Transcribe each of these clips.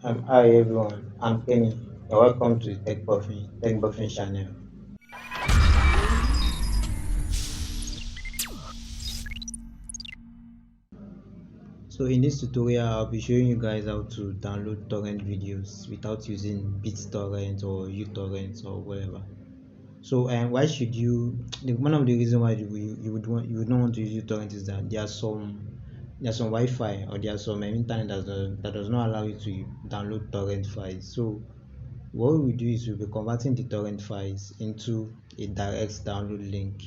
Hi everyone, I'm Kenny and welcome to Tech Buffing channel. So in this tutorial, I'll be showing you guys how to download torrent videos without using BitTorrent or uTorrent or whatever. So why should you? One of the reasons why you would not want to use uTorrent is that there's some Wi-Fi or there's some internet that does not allow you to download torrent files. So what we will do is we'll be converting the torrent files into a direct download link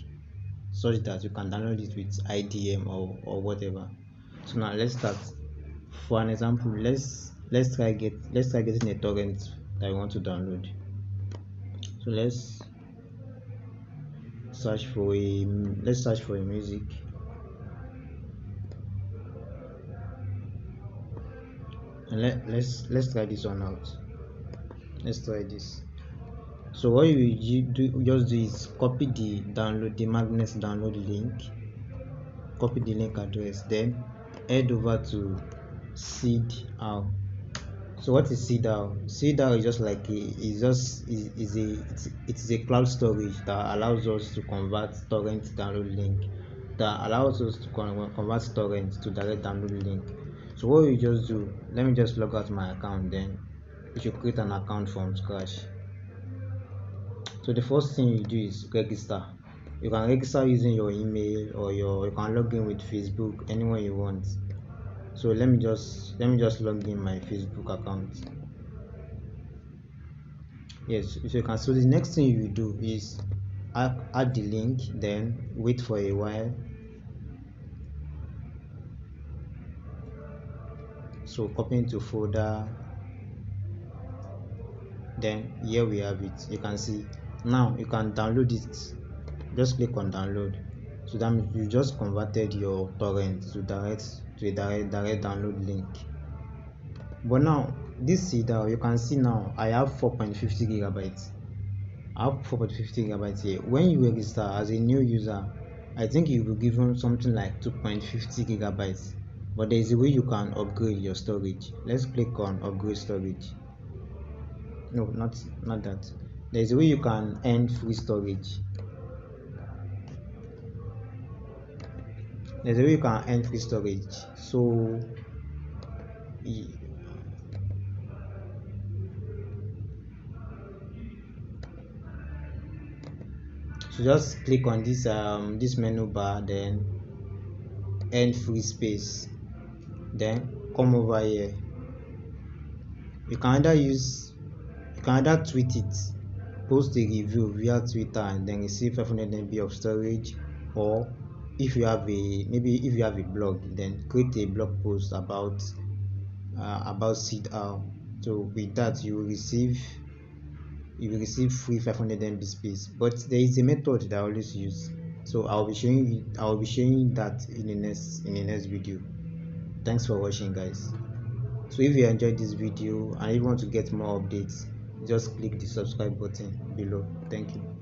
such that you can download it with IDM or whatever. So now let's start. For an example, let's try getting a torrent that I want to download. So let's search for a music, and let's try this one out. Let's try this. So what you just do is copy the magnet download link, copy the link address, then head over to Seedr. So what is Seedr? Seedr is just like it's a cloud storage that allows us to convert torrent download link, that allows us to convert torrent to direct download link. So what you just do, let me just log out my account, then you should create an account from scratch. So the first thing you do is register. You can register using your email, or you can log in with Facebook, anyone you want. So let me just log in my Facebook account. Yes, so you can. So the next thing you do is add the link, then wait for a while. So copy into folder, then here we have it. You can see now you can download it. Just click on download. So that means you just converted your torrent to a direct download link. But now this Seedr, you can see now I have 4.50 gigabytes. I have 4.50 gigabytes here. When you register as a new user, I think you will be given something like 2.50 gigabytes. But there is a way you can upgrade your storage. Let's click on upgrade storage. No, not that. There is a way you can earn free storage. There's a way you can earn free storage. So just click on this menu bar, then earn free space, then come over here. You can either tweet it, post a review via Twitter, and then receive 500 MB of storage, or if you have a blog, then create a blog post about Seedr. So with that you will receive free 500 MB space. But there is a method that I always use, so I'll be showing you that in the next video. Thanks for watching, guys. So if you enjoyed this video and you want to get more updates, just click the subscribe button below. Thank you.